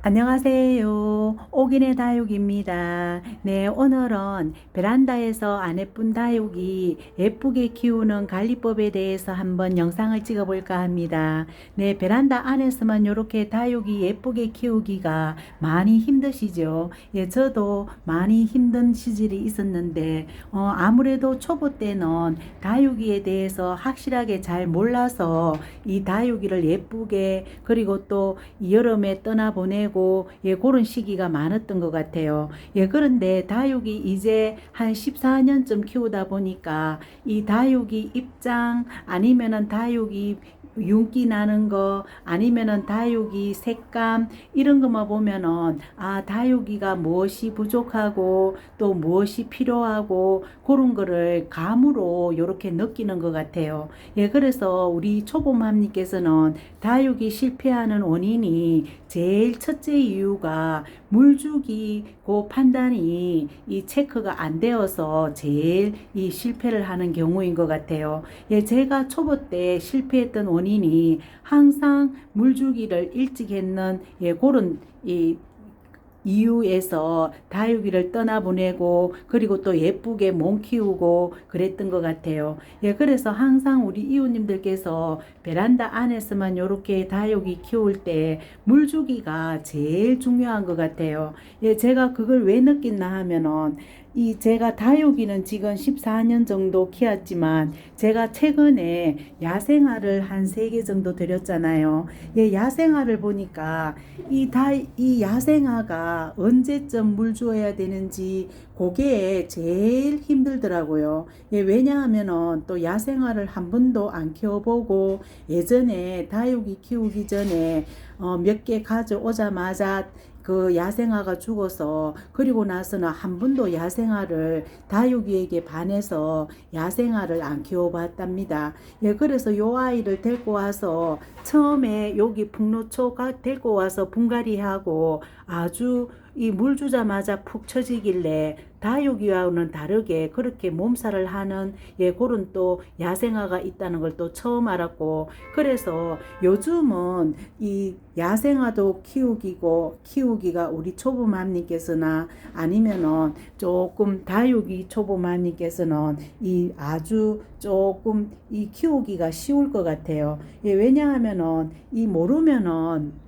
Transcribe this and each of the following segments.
안녕하세요. 옥인의 다육입니다. 네, 오늘은 베란다에서 안 예쁜 다육이 예쁘게 키우는 관리법에 대해서 한번 영상을 찍어 볼까 합니다. 네, 베란다 안에서만 이렇게 다육이 예쁘게 키우기가 많이 힘드시죠? 예, 저도 많이 힘든 시절이 있었는데, 아무래도 초보 때는 다육이에 대해서 확실하게 잘 몰라서 이 다육이를 예쁘게, 그리고 또 여름에 떠나보내고 예, 그런 시기가 많았던 것 같아요. 예, 그런데 다육이 이제 한 14년쯤 키우다 보니까 이 다육이 입장 아니면은 다육이 윤기 나는 거 아니면은 다육이 색감 이런 것만 보면은 다육이가 무엇이 부족하고 또 무엇이 필요하고 그런 거를 감으로 이렇게 느끼는 것 같아요. 예, 그래서 우리 초보맘님께서는 다육이 실패하는 원인이 제일 첫째 이유가 물주기 그 판단이 이 체크가 안 되어서 제일 이 실패를 하는 경우인 것 같아요. 예, 제가 초보 때 실패했던 원인이 항상 물주기를 일찍 했는 예, 그런 이 이유에서 다육이를 떠나보내고 그리고 또 예쁘게 몸 키우고 그랬던 것 같아요. 예, 그래서 항상 우리 이웃님들께서 베란다 안에서만 이렇게 다육이 키울 때 물주기가 제일 중요한 것 같아요. 예, 제가 그걸 왜 느꼈나 하면은 제가 다육이는 지금 14년 정도 키웠지만 제가 최근에 야생화를 한 3개 정도 들였잖아요. 예, 야생화를 보니까 이 야생화가 언제쯤 물 주어야 되는지 그게 제일 힘들더라고요. 예, 왜냐하면은 또 야생화를 한 번도 안 키워보고 예전에 다육이 키우기 전에 몇 개 가져오자마자 그 야생화가 죽어서 그리고 나서는 한 번도 야생화를 다육이에게 반해서 야생화를 안 키워봤답니다. 예, 그래서 요 아이를 데리고 와서 처음에 여기 풍로초가 데리고 와서 분갈이하고 아주 이 물 주자마자 푹 처지길래 다육이와는 다르게 그렇게 몸살을 하는 예, 그런 또 야생화가 있다는 걸 또 처음 알았고, 그래서 요즘은 이 야생화도 키우기가 우리 초보맘님께서나 아니면은 조금 다육이 초보맘님께서는 이 아주 조금 이 키우기가 쉬울 것 같아요. 예, 왜냐하면은 이 모르면은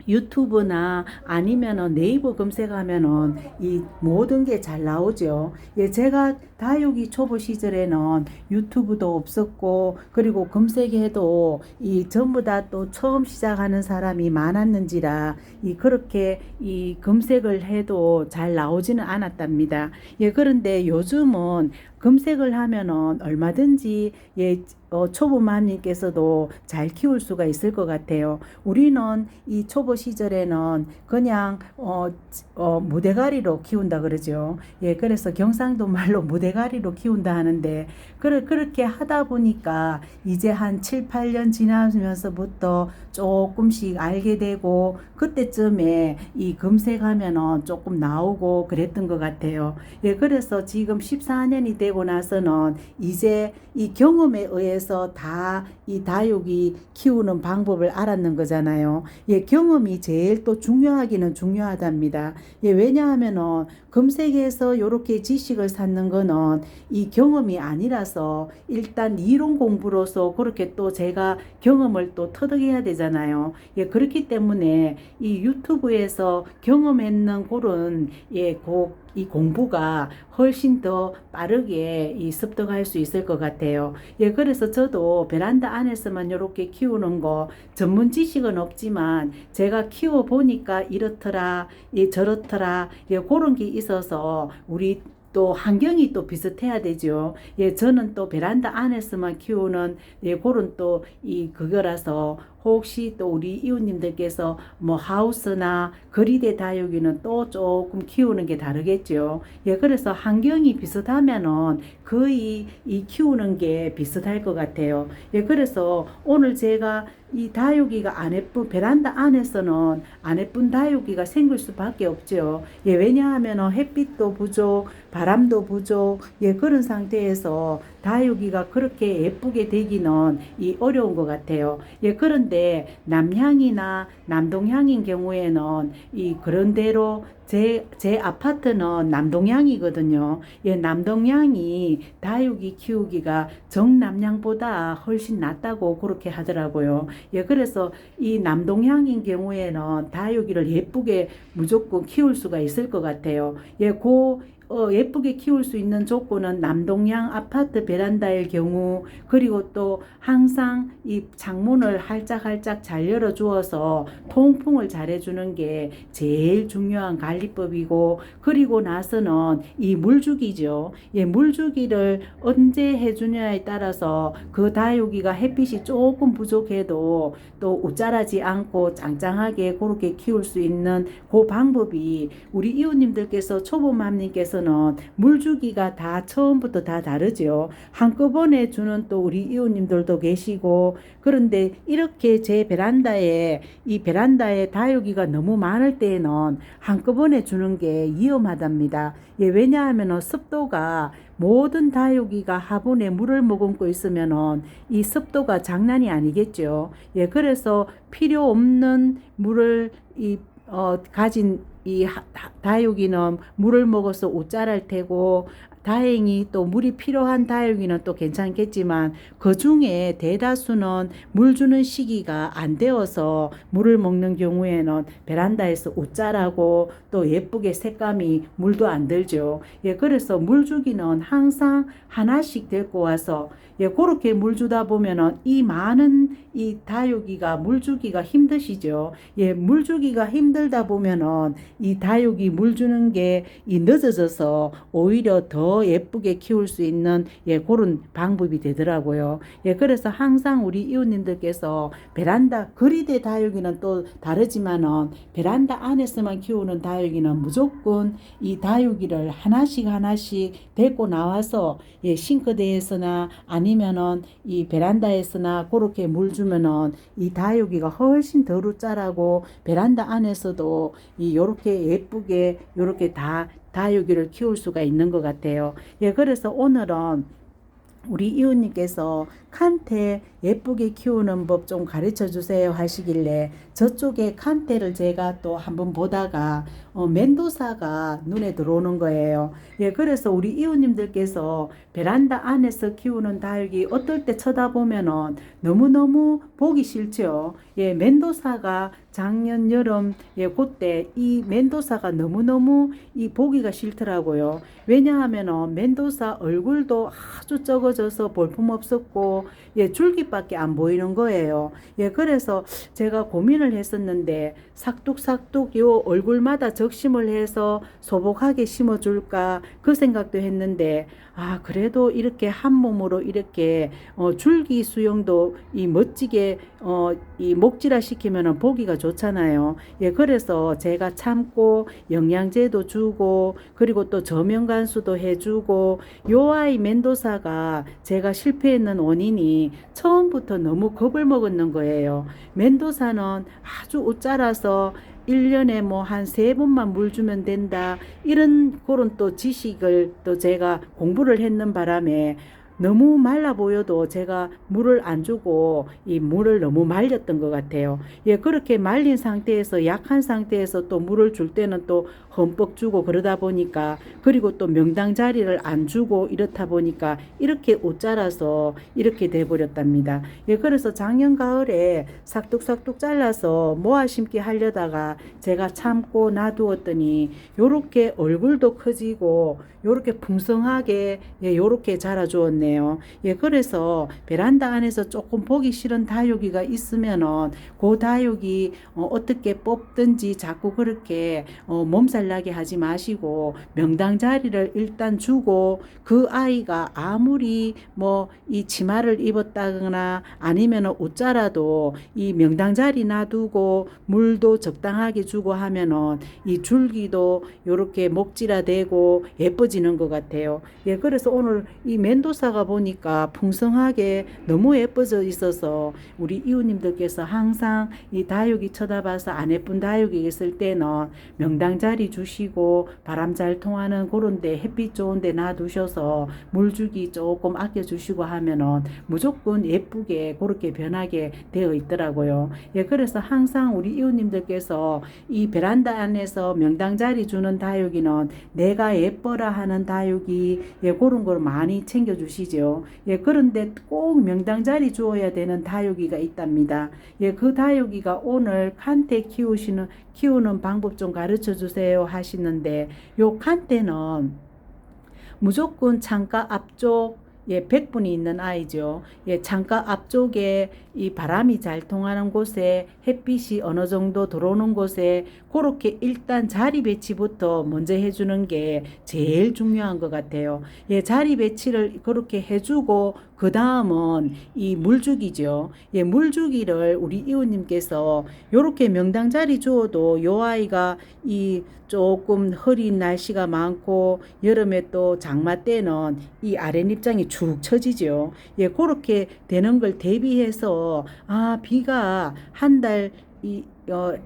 유튜브나 아니면은 네이버 검색하면은 이 모든 게 잘 나오죠. 예, 제가 다육이 초보 시절에는 유튜브도 없었고 그리고 검색해도 이 전부 다 또 처음 시작하는 사람이 많았는지라 이 그렇게 이 검색을 해도 잘 나오지는 않았답니다. 예, 그런데 요즘은 검색을 하면은 얼마든지 예, 초보맘님께서도 잘 키울 수가 있을 것 같아요. 우리는 이 초보 시절에는 그냥 무대가리로 키운다 그러죠. 예, 그래서 경상도 말로 무대가리로 키운다 하는데 그렇게 하다 보니까 이제 한 7, 8년 지나면서부터 조금씩 알게 되고 그때쯤에 이 검색하면은 조금 나오고 그랬던 것 같아요. 예, 그래서 지금 14년이 되고 나서는 이제 이 경험에 의해서 다 이 다육이 키우는 방법을 알았는 거잖아요. 예, 경험이 제일 또 중요하기는 중요하답니다. 예, 왜냐하면은 검색해서 요렇게 지식을 쌓는 거는 이 경험이 아니라서 일단 이론 공부로서 그렇게 또 제가 경험을 또 터득해야 되잖아요. 예, 그렇기 때문에 이 유튜브에서 경험했는 그런 이 공부가 훨씬 더 빠르게 이 습득할 수 있을 것 같아요. 예, 그래서 저도 베란다 안에서만 이렇게 키우는 거 전문 지식은 없지만 제가 키워 보니까 이렇더라, 예, 저렇더라, 예, 그런 게 있어서 우리 또 환경이 또 비슷해야 되죠. 예, 저는 또 베란다 안에서만 키우는 예, 그런 또 그거라서 혹시 또 우리 이웃님들께서 뭐 하우스나 거리대 다육이는 또 조금 키우는 게 다르겠죠. 예, 그래서 환경이 비슷하면은 거의 이 키우는 게 비슷할 것 같아요. 예, 그래서 오늘 제가 이 다육이가 안 예쁜 베란다 안에서는 안 예쁜 다육이가 생길 수밖에 없죠. 예, 왜냐하면 햇빛도 부족, 바람도 부족, 예, 그런 상태에서 다육이가 그렇게 예쁘게 되기는 이 어려운 것 같아요. 예, 그런데 남향이나 남동향인 경우에는 이 그런대로 제 아파트는 남동향이거든요. 예, 남동향이 다육이 키우기가 정남향보다 훨씬 낫다고 그렇게 하더라고요. 예, 그래서 이 남동향인 경우에는 다육이를 예쁘게 무조건 키울 수가 있을 것 같아요. 예, 예쁘게 키울 수 있는 조건은 남동향 아파트 베란다일 경우, 그리고 또 항상 이 창문을 활짝활짝 잘 열어 주어서 통풍을 잘 해주는 게 제일 중요한 관리법이고, 그리고 나서는 이 물주기죠. 예, 물주기를 언제 해주냐에 따라서 그 다육이가 햇빛이 조금 부족해도 또 웃자라지 않고 짱짱하게 그렇게 키울 수 있는 그 방법이, 우리 이웃님들께서 초보맘님께서는 물주기가 다 처음부터 다 다르죠. 한꺼번에 주는 또 우리 이웃님들도 계시고, 그런데 이렇게 제 베란다에 다육이가 너무 많을 때에는 한꺼번에 주는 게 위험하답니다. 예, 왜냐하면 습도가, 모든 다육이가 화분에 물을 머금고 있으면은 이 습도가 장난이 아니겠죠. 예, 그래서 필요 없는 물을 가진 이 다육이는 물을 먹어서 옷자랄 테고, 다행히 또 물이 필요한 다육이는 또 괜찮겠지만, 그 중에 대다수는 물 주는 시기가 안 되어서 물을 먹는 경우에는 베란다에서 옷자라고 또 예쁘게 색감이 물도 안 들죠. 예, 그래서 물 주기는 항상 하나씩 데리고 와서, 예, 그렇게 물 주다 보면은 이 많은 이 다육이가 물 주기가 힘드시죠. 예, 물 주기가 힘들다 보면은 이 다육이 물 주는 게 늦어져서 오히려 더 예쁘게 키울 수 있는, 예, 그런 방법이 되더라고요. 예, 그래서 항상 우리 이웃님들께서 베란다 거리대 다육이는 또 다르지만은 베란다 안에서만 키우는 다육이는 무조건 이 다육이를 하나씩 데리고 나와서, 예, 싱크대에서나 아니면은 이 베란다에서나 그렇게 물 주면은 이 다육이가 훨씬 더 웃자라고 베란다 안에서도 요렇게 예쁘게 요렇게 다육이를 키울 수가 있는 것 같아요. 예, 그래서 오늘은 우리 이웃님께서 칸테 예쁘게 키우는 법 좀 가르쳐 주세요 하시길래 저쪽에 칸테를 제가 또 한번 보다가 멘도사가 눈에 들어오는 거예요. 예, 그래서 우리 이웃님들께서 베란다 안에서 키우는 다육이 어떨 때 쳐다보면은 너무너무 보기 싫죠. 예, 멘도사가 작년 여름, 예, 그때 이 멘도사가 너무너무 보기가 싫더라고요. 왜냐하면은 멘도사 얼굴도 아주 적어져서 볼품없었고, 예, 줄기밖에 안 보이는 거예요. 예, 그래서 제가 고민을 했었는데 삭둑삭둑 요 얼굴마다 적심을 해서 소복하게 심어줄까 그 생각도 했는데, 그래도 이렇게 한 몸으로 이렇게 줄기 수영도 멋지게 이 목질화 시키면은 보기가 좋잖아요. 예, 그래서 제가 참고 영양제도 주고, 그리고 또 저명간수도 해주고, 요 아이 멘도사가 제가 실패했는 원인이 처음부터 너무 겁을 먹었는 거예요. 멘도사는 아주 웃자라서 1년에 뭐 한 3번만 물 주면 된다, 이런 그런 또 지식을 또 제가 공부를 했는 바람에 너무 말라 보여도 제가 물을 안 주고 이 물을 너무 말렸던 것 같아요. 예, 그렇게 말린 상태에서, 약한 상태에서 또 물을 줄 때는 또 흠뻑 주고 그러다 보니까, 그리고 또 명당 자리를 안 주고 이렇다 보니까 이렇게 옷 자라서 이렇게 돼버렸답니다. 예, 그래서 작년 가을에 삭둑삭둑 잘라서 모아 심기 하려다가 제가 참고 놔두었더니 요렇게 얼굴도 커지고 요렇게 풍성하게, 예, 요렇게 자라주었네요. 예, 그래서 베란다 안에서 조금 보기 싫은 다육이가 있으면은 그 다육이 어떻게 뽑든지 자꾸 그렇게 몸살 나게 하지 마시고 명당 자리를 일단 주고, 그 아이가 아무리 뭐 이 치마를 입었다거나 아니면은 옷자라도 이 명당 자리 놔두고 물도 적당하게 주고 하면은 이 줄기도 요렇게 목질화되고 예뻐지는 것 같아요. 예, 그래서 오늘 이 멘도사 키우다가 보니까 풍성하게 너무 예뻐져 있어서 우리 이웃님들께서 항상 이 다육이 쳐다봐서 안 예쁜 다육이 있을 때는 명당 자리 주시고 바람 잘 통하는 그런 데 햇빛 좋은 데 놔두셔서 물 주기 조금 아껴 주시고 하면은 무조건 예쁘게 그렇게 변하게 되어 있더라고요. 예, 그래서 항상 우리 이웃님들께서 이 베란다 안에서 명당 자리 주는 다육이는 내가 예뻐라 하는 다육이, 예, 그런 걸 많이 챙겨 주시죠. 예, 그런데 꼭 명당 자리 주어야 되는 다육이가 있답니다. 예, 그 다육이가 오늘 칸테 키우는 방법 좀 가르쳐 주세요 하시는데, 요 칸테는 무조건 창가 앞쪽, 예, 백분이 있는 아이죠. 예, 창가 앞쪽에 이 바람이 잘 통하는 곳에 햇빛이 어느 정도 들어오는 곳에 그렇게 일단 자리 배치부터 먼저 해주는 게 제일 중요한 것 같아요. 예, 자리 배치를 그렇게 해주고 그 다음은 이 물주기죠. 예, 물주기를 우리 이웃님께서 요렇게 명당 자리 주어도 요 아이가 이 조금 흐린 날씨가 많고 여름에 또 장마 때는 이 아랫입장이 축 처지죠. 예, 그렇게 되는 걸 대비해서 비가 한 달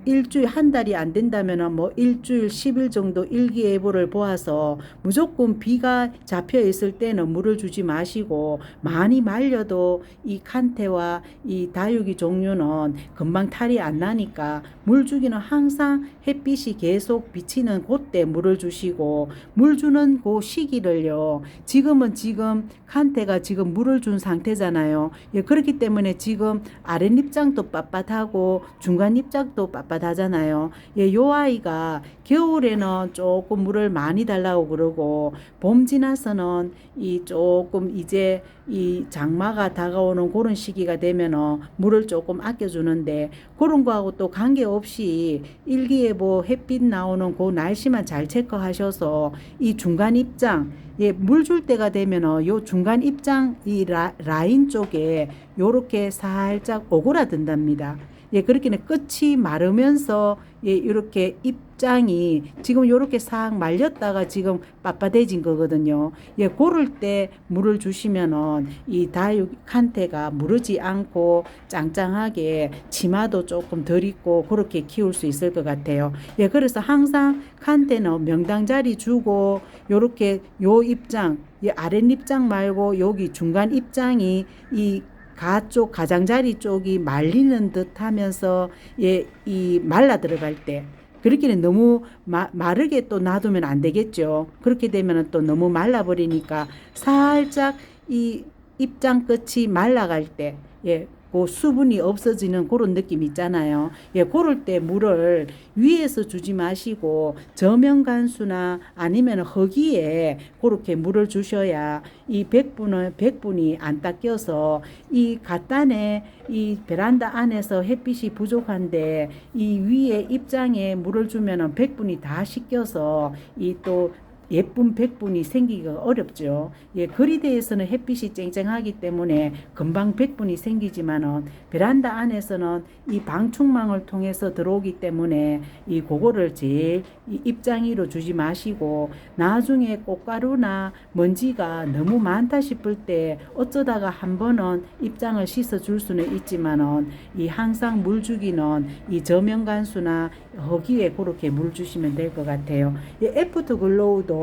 일주일 한 달이 안 된다면은 뭐 일주일 10일 정도 일기예보를 보아서 무조건 비가 잡혀 있을 때는 물을 주지 마시고, 많이 말려도 이 칸테와 이 다육이 종류는 금방 탈이 안 나니까 물 주기는 항상 햇빛이 계속 비치는 그때 물을 주시고, 물 주는 그 시기를요, 지금 칸테가 지금 물을 준 상태잖아요. 예, 그렇기 때문에 지금 아랫입장도 빳빳하고 중간 입장도 빳빳하잖아요. 예, 요 아이가 겨울에는 조금 물을 많이 달라고 그러고, 봄 지나서는 이 조금 이제 이 장마가 다가오는 그런 시기가 되면은 물을 조금 아껴주는데, 그런 거하고 또 관계없이 일기예보 햇빛 나오는 그 날씨만 잘 체크하셔서 이 중간 입장, 예, 물 줄 때가 되면은 요 중간 입장 이 라인 쪽에 요렇게 살짝 오그라든답니다. 예, 그렇게 끝이 마르면서, 예, 이렇게 입장이 지금 요렇게 싹 말렸다가 지금 빳빳해진 거거든요. 예, 고를 때 물을 주시면은 이 다육 칸테가 무르지 않고 짱짱하게 치마도 조금 덜 입고 그렇게 키울 수 있을 것 같아요. 예, 그래서 항상 칸테는 명당 자리 주고 요렇게 요 입장, 이 아랫입장 말고 여기 중간 입장이 이 가쪽 가장자리 쪽이 말리는 듯 하면서, 예, 이 말라 들어갈 때 그렇게는 너무 마르게 또 놔두면 안 되겠죠. 그렇게 되면 또 너무 말라버리니까 살짝 이 입장 끝이 말라갈 때, 예, 그 수분이 없어지는 그런 느낌 있잖아요. 예, 그럴 때 물을 위에서 주지 마시고 저면간수나 아니면 허기에 그렇게 물을 주셔야 이 백분이 안 닦여서 이 갓단에 이 베란다 안에서 햇빛이 부족한데 이 위에 입장에 물을 주면은 백분이 다 씻겨서 이 또 예쁜 백분이 생기기가 어렵죠. 예, 거리대에서는 햇빛이 쨍쨍하기 때문에 금방 백분이 생기지만은 베란다 안에서는 이 방충망을 통해서 들어오기 때문에 이 그거를 제일 이 입장위로 주지 마시고, 나중에 꽃가루나 먼지가 너무 많다 싶을 때 어쩌다가 한 번은 입장을 씻어 줄 수는 있지만은 이 항상 물 주기는 이 저면간수나 허기에 그렇게 물 주시면 될 것 같아요. 이 애프터 글로우도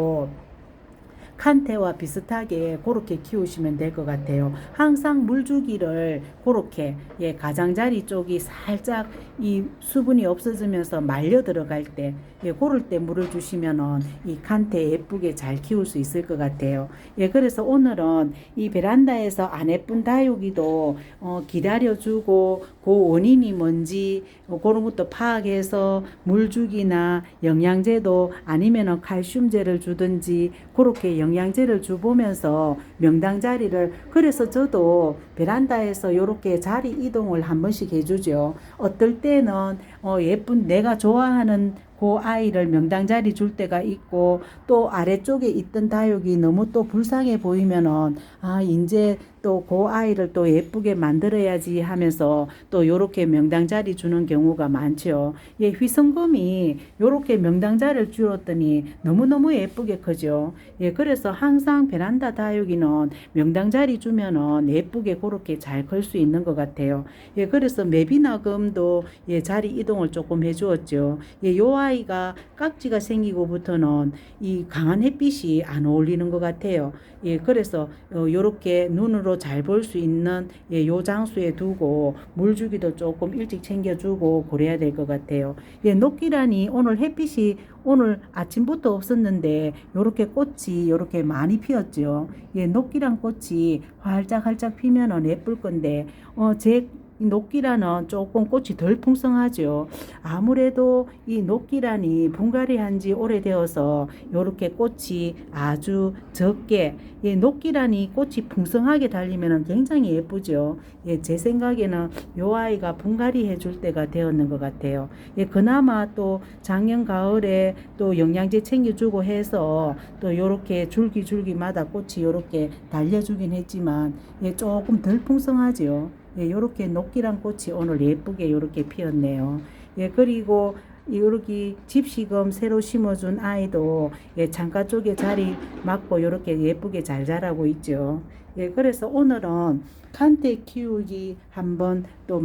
칸테와 비슷하게 그렇게 키우시면 될 것 같아요. 항상 물주기를 그렇게, 예, 가장자리 쪽이 살짝 이 수분이 없어지면서 말려 들어갈 때, 예, 그럴 때 물을 주시면은 이 칸테 예쁘게 잘 키울 수 있을 것 같아요. 예, 그래서 오늘은 이 베란다에서 안 예쁜 다육이도 기다려주고 그 원인이 뭔지 그런 것도 파악해서 물주기나 영양제도 아니면은 칼슘제를 주든지 그렇게 영양제를 주보면서 명당 자리를, 그래서 저도 베란다에서 이렇게 자리 이동을 한 번씩 해주죠. 어떨 때는 예쁜 내가 좋아하는 그 아이를 명당 자리 줄 때가 있고, 또 아래쪽에 있던 다육이 너무 또 불쌍해 보이면은 이제 또 그 아이를 또 예쁘게 만들어야지 하면서 또 요렇게 명당 자리 주는 경우가 많죠. 예, 휘성금이 요렇게 명당 자리를 주었더니 너무너무 예쁘게 크죠. 예, 그래서 항상 베란다 다육이는 명당 자리 주면은 예쁘게 그렇게 잘 클 수 있는 것 같아요. 예, 그래서 매비나금도 예, 자리 이동을 조금 해주었죠. 예, 요 아이가 깍지가 생기고부터는 이 강한 햇빛이 안 어울리는 것 같아요. 예, 그래서 요렇게 눈으로 잘 볼 수 있는 예, 요 장소에 두고 물 주기도 조금 일찍 챙겨주고 그래야 될 것 같아요. 예, 녹기란이 오늘 햇빛이 오늘 아침부터 없었는데 요렇게 꽃이 요렇게 많이 피었죠. 예, 녹기란 꽃이 활짝활짝 피면은 예쁠 건데 제 녹기란은 조금 꽃이 덜 풍성하죠. 아무래도 이 녹기란이 분갈이 한지 오래되어서 이렇게 꽃이 아주 적게, 예, 녹기란이 꽃이 풍성하게 달리면 굉장히 예쁘죠. 예, 제 생각에는 요 아이가 분갈이 해줄 때가 되었는 것 같아요. 예, 그나마 또 작년 가을에 또 영양제 챙겨주고 해서 또 요렇게 줄기마다 꽃이 요렇게 달려주긴 했지만 예, 조금 덜 풍성하죠. 예, 요렇게 녹기란 꽃이 오늘 예쁘게 요렇게 피었네요. 예, 그리고 요렇게 집시금 새로 심어준 아이도 예, 창가 쪽에 자리 맞고 요렇게 예쁘게 잘 자라고 있죠. 예, 그래서 오늘은 칸테 키우기 한번 또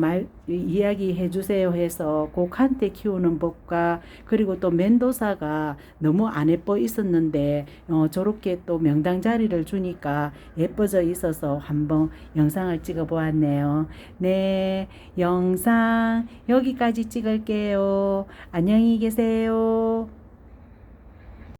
이야기해 주세요 해서 그 칸테 키우는 법과, 그리고 또 멘도사가 너무 안 예뻐 있었는데 저렇게 또 명당 자리를 주니까 예뻐져 있어서 한번 영상을 찍어 보았네요. 네, 영상 여기까지 찍을게요. 안녕히 계세요.